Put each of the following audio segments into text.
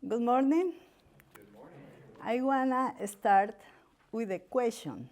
Good morning. Good morning. I wanna start with a question.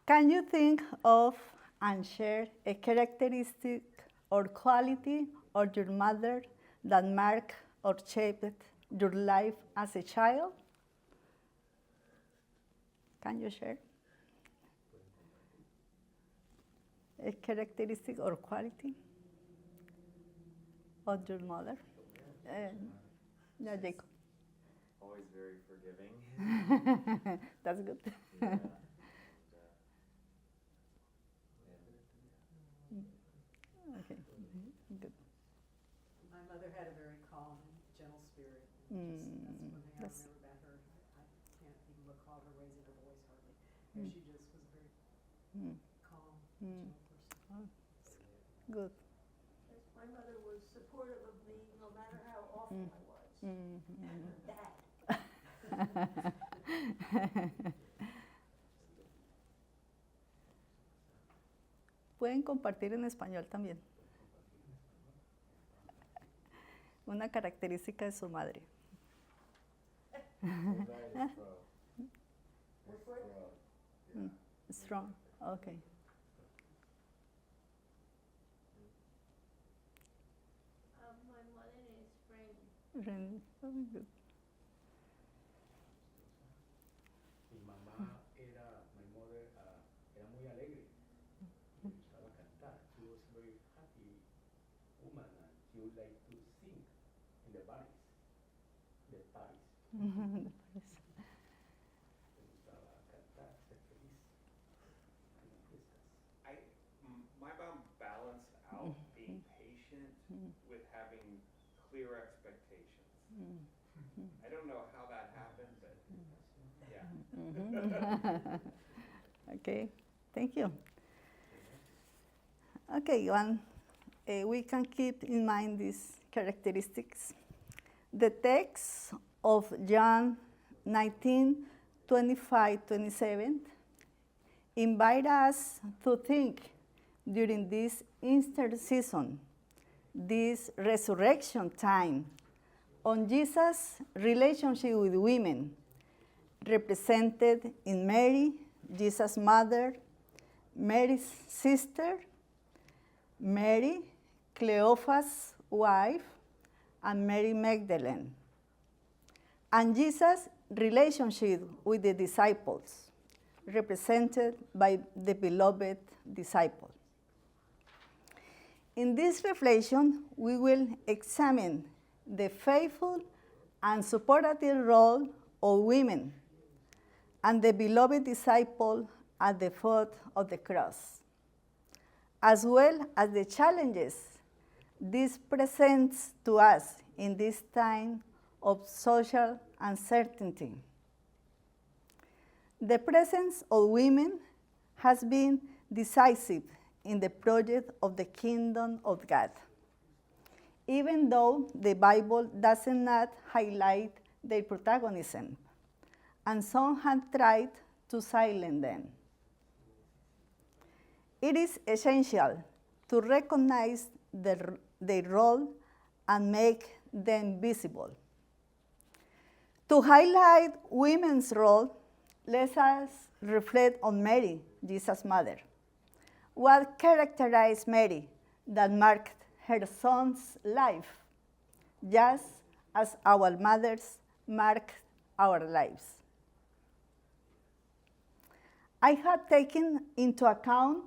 Can you think of and share a characteristic or quality of your mother that marked or shaped your life as a child? Can you share a characteristic or quality of your mother? Yeah, Jacob. Always very forgiving. That's good. Yeah. Okay, good. My mother had a very calm and gentle spirit. That's one thing I remember about her. I can't even recall her raising her voice hardly. She just was a very calm, gentle person. Good. Yes, my mother was supportive of me no matter how awful I was. Bad. Pueden compartir en español también. Una característica de su madre. Strong. Okay. My mother is friendly. Really? Very good. Mi mamá my mother, era muy alegre. Le gustaba cantar. She was a very happy woman and she would like to sing in the parties. Le gustaba cantar, ser feliz en las fiestas. My mom balanced out being patient with having clear expectations. I don't know how that happened, but yeah. Okay, thank you. Okay, we can keep in mind these characteristics. The text of John 19:25-27 invite us to think during this Easter season, this resurrection time, on Jesus' relationship with women, represented in Mary, Jesus' mother, Mary's sister, Mary, Cleophas' wife, and Mary Magdalene, and Jesus' relationship with the disciples, represented by the beloved disciple. In this reflection, we will examine the faithful and supportive role of women and the beloved disciple at the foot of the cross, as well as the challenges this presents to us in this time of social uncertainty. The presence of women has been decisive in the project of the kingdom of God, even though the Bible does not highlight their protagonism, and some have tried to silence them. It is essential to recognize their role and make them visible. To highlight women's role, let us reflect on Mary, Jesus' mother. What characterized Mary that marked her son's life, just as our mothers mark our lives? I have taken into account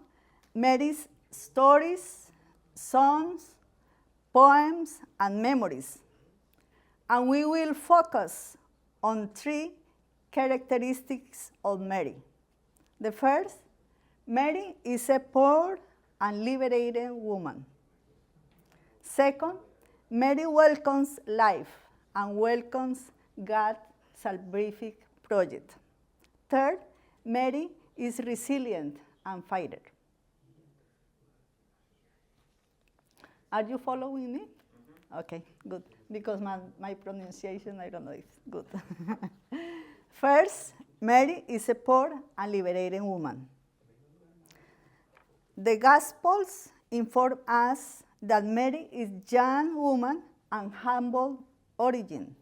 Mary's stories, songs, poems, and memories, and we will focus on three characteristics of Mary. The first, Mary is a poor and liberated woman. Second, Mary welcomes life and welcomes God's salvific project. Third, Mary is resilient and fighter. Are you following me? Okay, good. Because my pronunciation, I don't know if it's good. First, Mary is a poor and liberated woman. The Gospels inform us that Mary is a young woman and humble origin,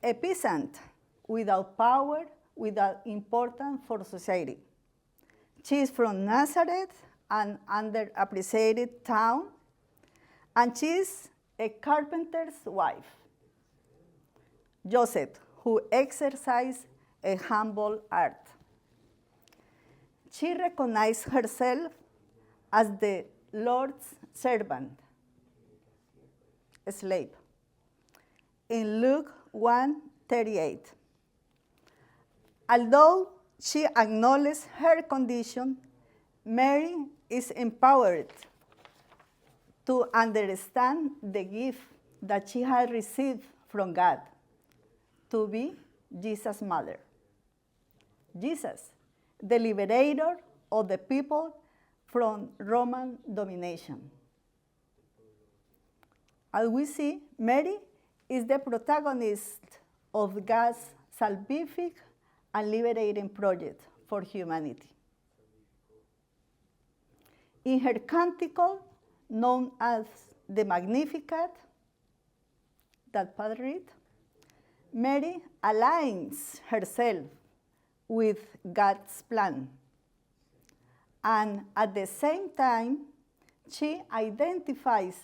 a peasant without power, without importance for society. She is from Nazareth, an underappreciated town, and she is a carpenter's wife. Joseph, who exercised a humble art. She recognized herself as the Lord's servant, a slave. In Luke 1:38. Although she acknowledged her condition, Mary is empowered to understand the gift that she had received from God, to be Jesus' mother. Jesus, the liberator of the people from Roman domination. As we see, Mary is the protagonist of God's salvific and liberating project for humanity. In her canticle, known as the Magnificat, that Padre read, Mary aligns herself with God's plan. And at the same time, she identifies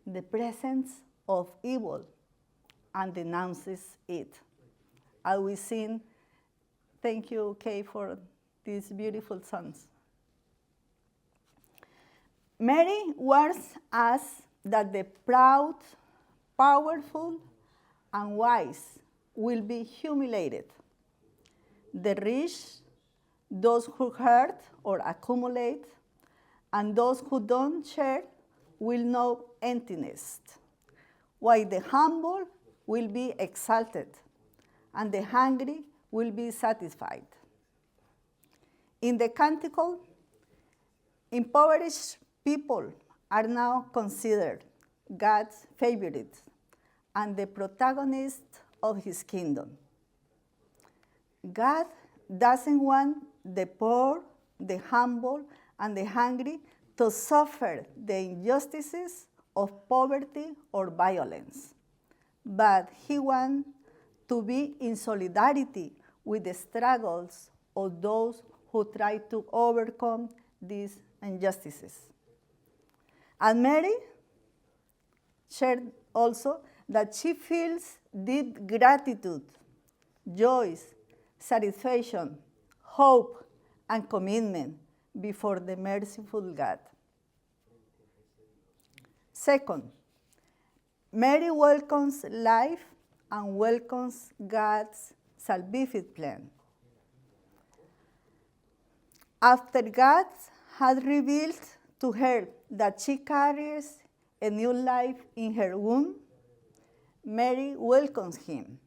the presence of evil and denounces it. As we sing, thank you, Kay, for these beautiful songs. Mary warns us that the proud, powerful, and wise will be humiliated. The rich, those who hurt or accumulate, and those who don't share will know emptiness, while the humble will be exalted, and the hungry will be satisfied. In the canticle, impoverished people are now considered God's favorites and the protagonists of his kingdom. God doesn't want the poor, the humble, and the hungry to suffer the injustices of poverty or violence, but he wants to be in solidarity with the struggles of those who try to overcome these injustices. And Mary shared also that she feels deep gratitude, joy, satisfaction, hope, and commitment before the merciful God. Second, Mary welcomes life and welcomes God's salvific plan. After God had revealed to her that she carries a new life in her womb, Mary welcomes him.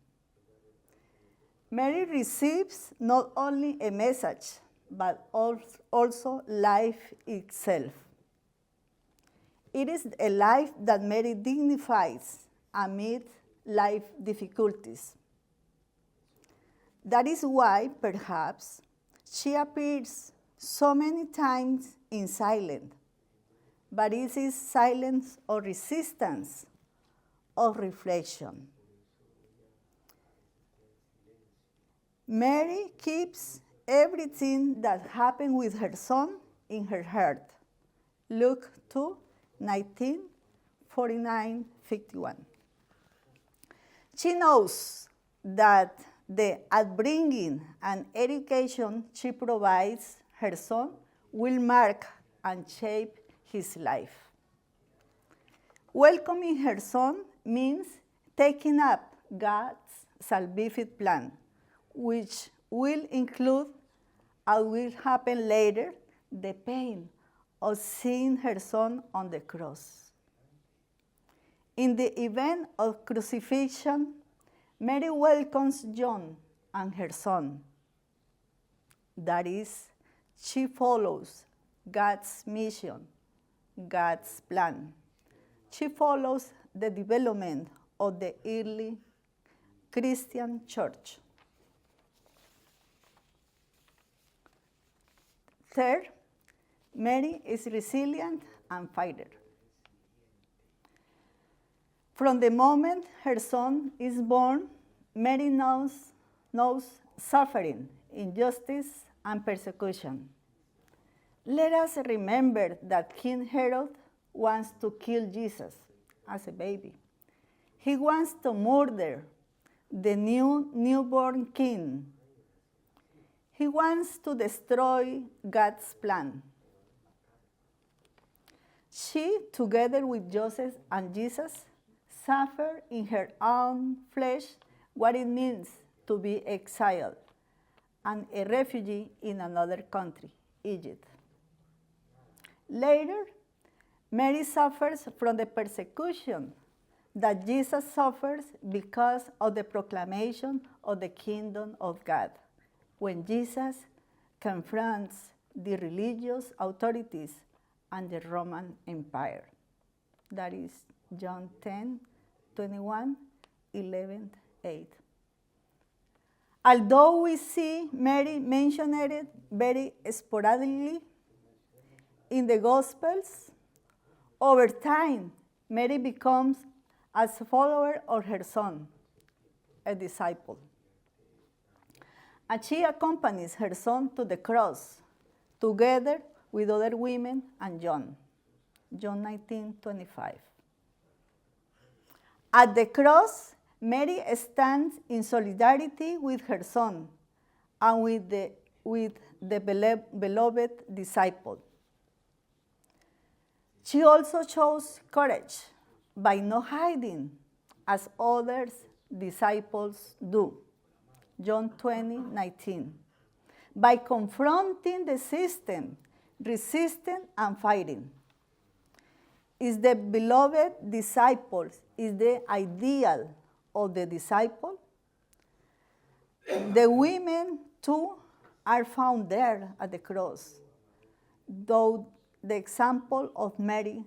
Mary receives not only a message, but also life itself. It is a life that Mary dignifies amid life difficulties. That is why, perhaps, she appears so many times in silence, but it is silence of resistance, of reflection. Mary keeps everything that happened with her son in her heart. Luke 2:19, 49, 51. She knows that the upbringing and education she provides her son will mark and shape his life. Welcoming her son means taking up God's salvific plan, which will include, as will happen later, the pain of seeing her son on the cross. In the event of crucifixion, Mary welcomes John and her son. That is, she follows God's mission, God's plan. She follows the development of the early Christian church. Third, Mary is resilient and fighter. From the moment her son is born, Mary knows suffering, injustice, and persecution. Let us remember that King Herod wants to kill Jesus as a baby. He wants to murder the newborn king. He wants to destroy God's plan. She, together with Joseph and Jesus, suffered in her own flesh what it means to be exiled and a refugee in another country, Egypt. Later, Mary suffers from the persecution that Jesus suffers because of the proclamation of the kingdom of God, when Jesus confronts the religious authorities and the Roman Empire. That is John 10:21, 11:8. Although we see Mary mentioned very sporadically in the Gospels, over time, Mary becomes a follower of her son, a disciple. And she accompanies her son to the cross, together with other women and John. John 19:25. At the cross, Mary stands in solidarity with her son and with the beloved disciple. She also shows courage by not hiding as other disciples do. John 20:19. By confronting the system, resisting and fighting. Is the beloved disciple, is the ideal of the disciple? The women too are found there at the cross, though the example of Mary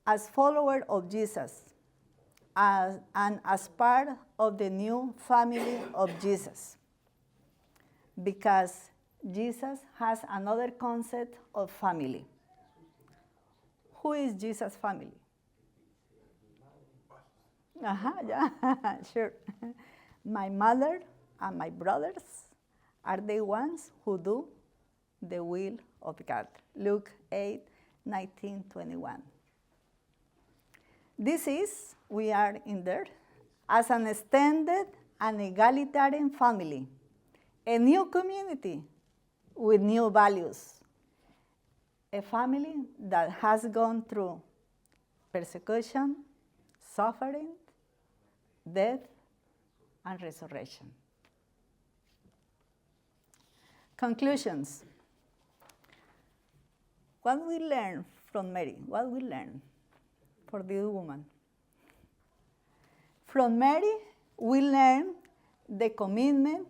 as follower of Jesus and as part of the new family of Jesus. Because Jesus has another concept of family. Who is Jesus' family? Yeah, sure. My mother and my brothers are the ones who do the will of God. Luke 8:19-21. This is, we are in there, as an extended and egalitarian family, a new community with new values, a family that has gone through persecution, suffering, death, and resurrection. Conclusions. What we learn from Mary? What we learn for this woman? From Mary, we learn the commitment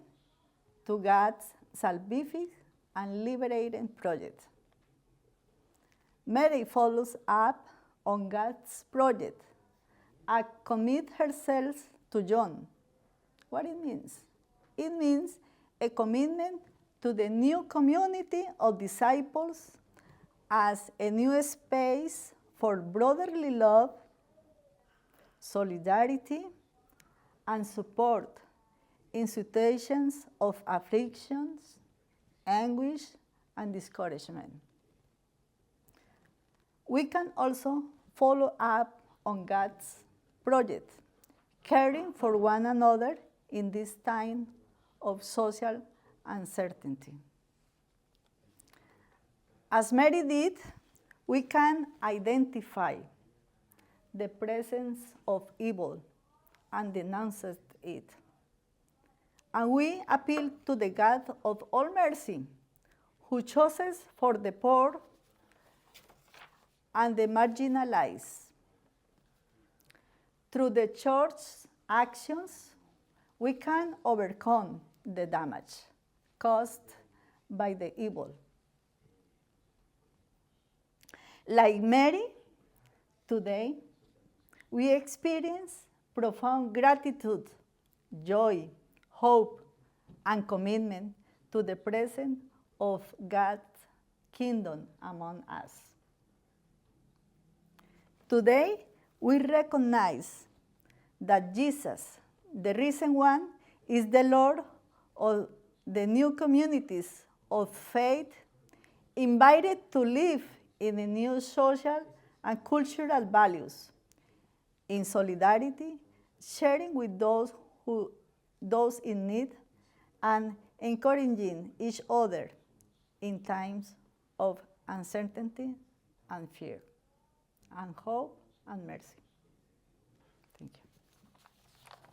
to God's salvific and liberating project. Mary follows up on God's project and commit herself to John. What it means? It means a commitment to the new community of disciples as a new space for brotherly love, solidarity, and support in situations of afflictions, anguish, and discouragement. We can also follow up on God's project, caring for one another in this time of social uncertainty. As Mary did, we can identify the presence of evil and denounce it. And we appeal to the God of all mercy, who chooses for the poor and the marginalized. Through the church's actions, we can overcome the damage caused by the evil. Like Mary, today, we experience profound gratitude, joy, hope, and commitment to the presence of God's kingdom among us. Today, we recognize that Jesus, the risen one, is the Lord of the new communities of faith, invited to live in the new social and cultural values, in solidarity, sharing with those in need, and encouraging each other in times of uncertainty and fear, and hope and mercy.